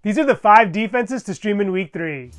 These are the 5 defenses to stream in Week 3.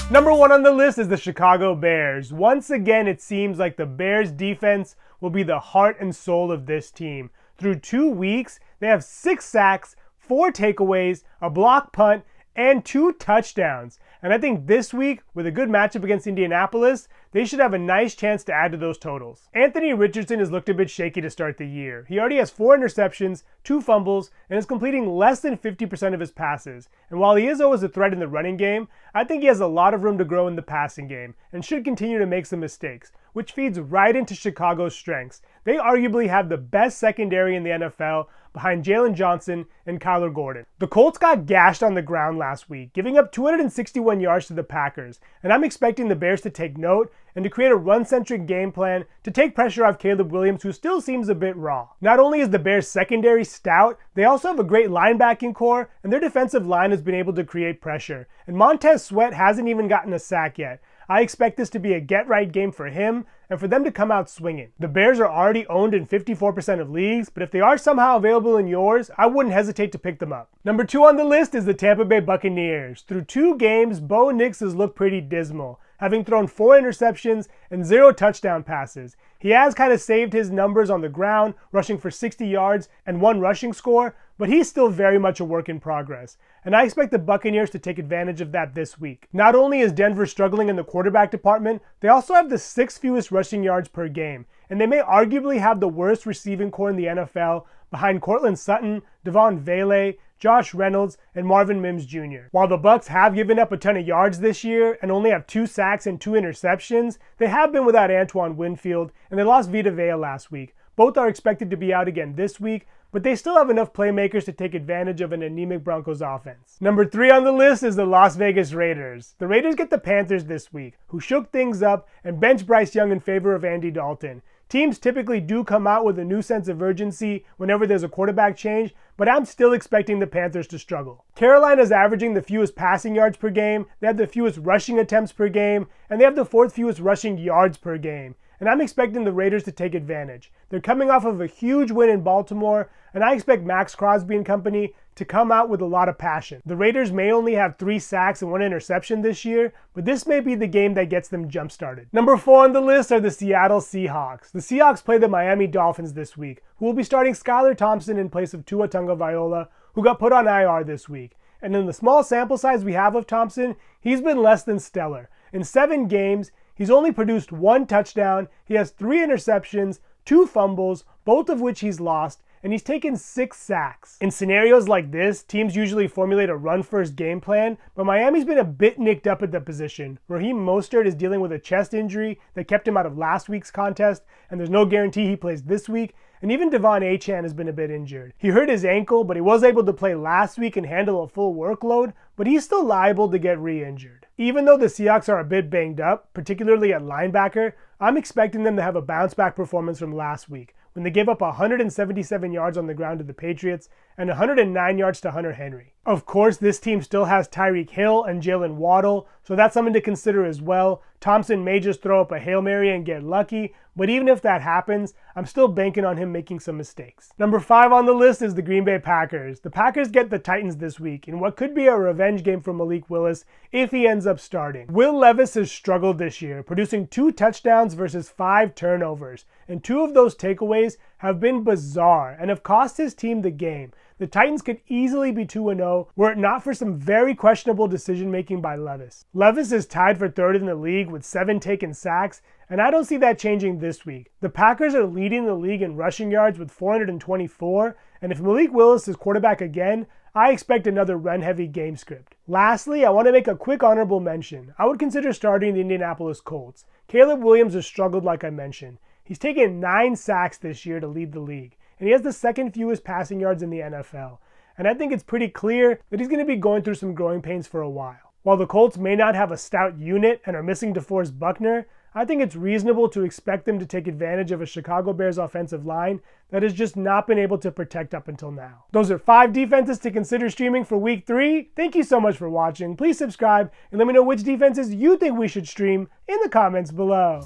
Number 1 on the list is the Chicago Bears. Once again, it seems like the Bears defense will be the heart and soul of this team. Through 2 weeks, they have 6 sacks, 4 takeaways, a block punt, and 2 touchdowns. And I think this week, with a good matchup against Indianapolis, they should have a nice chance to add to those totals. Anthony Richardson has looked a bit shaky to start the year. He already has 4 interceptions, 2 fumbles, and is completing less than 50% of his passes. And while he is always a threat in the running game, I think he has a lot of room to grow in the passing game and should continue to make some mistakes, which feeds right into Chicago's strengths. They arguably have the best secondary in the NFL behind Jalen Johnson and Kyler Gordon. The Colts got gashed on the ground last week, giving up 261 yards to the Packers, and I'm expecting the Bears to take note and to create a run-centric game plan to take pressure off Caleb Williams, who still seems a bit raw. Not only is the Bears secondary stout, they also have a great linebacking core, and their defensive line has been able to create pressure. And Montez Sweat hasn't even gotten a sack yet. I expect this to be a get-right game for him and for them to come out swinging. The Bears are already owned in 54% of leagues, but if they are somehow available in yours, I wouldn't hesitate to pick them up. Number 2 on the list is the Tampa Bay Buccaneers. Through 2 games, Bo Nix has looked pretty dismal, having thrown 4 interceptions and 0 touchdown passes. He has kind of saved his numbers on the ground, rushing for 60 yards and 1 rushing score, but he's still very much a work in progress. And I expect the Buccaneers to take advantage of that this week. Not only is Denver struggling in the quarterback department, they also have the 6th fewest rushing yards per game. And they may arguably have the worst receiving core in the NFL behind Cortland Sutton, Devon Vele, Josh Reynolds, and Marvin Mims Jr. While the Bucs have given up a ton of yards this year and only have 2 sacks and 2 interceptions, they have been without Antoine Winfield, and they lost Vita Vea last week. Both are expected to be out again this week, but they still have enough playmakers to take advantage of an anemic Broncos offense. Number 3 on the list is the Las Vegas Raiders. The Raiders get the Panthers this week, who shook things up and benched Bryce Young in favor of Andy Dalton. Teams typically do come out with a new sense of urgency whenever there's a quarterback change, but I'm still expecting the Panthers to struggle. Carolina's averaging the fewest passing yards per game, they have the fewest rushing attempts per game, and they have the 4th fewest rushing yards per game. And I'm expecting the Raiders to take advantage. They're coming off of a huge win in Baltimore, and I expect Max Crosby and company to come out with a lot of passion. The Raiders may only have 3 sacks and 1 interception this year, but this may be the game that gets them jump-started. Number 4 on the list are the Seattle Seahawks. The Seahawks play the Miami Dolphins this week, who will be starting Skylar Thompson in place of Tua Tagovailoa, who got put on IR this week. And in the small sample size we have of Thompson, he's been less than stellar. In 7 games, he's only produced 1 touchdown, he has 3 interceptions, 2 fumbles, both of which he's lost, and he's taken 6 sacks. In scenarios like this, teams usually formulate a run-first game plan, but Miami's been a bit nicked up at the position. Raheem Mostert is dealing with a chest injury that kept him out of last week's contest, and there's no guarantee he plays this week, and even Devon Achane has been a bit injured. He hurt his ankle, but he was able to play last week and handle a full workload, but he's still liable to get re-injured. Even though the Seahawks are a bit banged up, particularly at linebacker, I'm expecting them to have a bounce-back performance from last week, when they gave up 177 yards on the ground to the Patriots and 109 yards to Hunter Henry. Of course, this team still has Tyreek Hill and Jalen Waddle, so that's something to consider as well. Thompson may just throw up a Hail Mary and get lucky, but even if that happens, I'm still banking on him making some mistakes. Number 5 on the list is the Green Bay Packers. The Packers get the Titans this week in what could be a revenge game for Malik Willis if he ends up starting. Will Levis has struggled this year, producing 2 touchdowns versus 5 turnovers, and 2 of those takeaways have been bizarre and have cost his team the game. The Titans could easily be 2-0 were it not for some very questionable decision-making by Levis. Levis is tied for 3rd in the league with 7 taken sacks, and I don't see that changing this week. The Packers are leading the league in rushing yards with 424, and if Malik Willis is quarterback again, I expect another run-heavy game script. Lastly, I want to make a quick honorable mention. I would consider starting the Indianapolis Colts. Caleb Williams has struggled like I mentioned. He's taken 9 sacks this year to lead the league, and he has the 2nd fewest passing yards in the NFL. And I think it's pretty clear that he's going to be going through some growing pains for a while. While the Colts may not have a stout unit and are missing DeForest Buckner, I think it's reasonable to expect them to take advantage of a Chicago Bears offensive line that has just not been able to protect up until now. Those are 5 defenses to consider streaming for Week 3. Thank you so much for watching. Please subscribe and let me know which defenses you think we should stream in the comments below.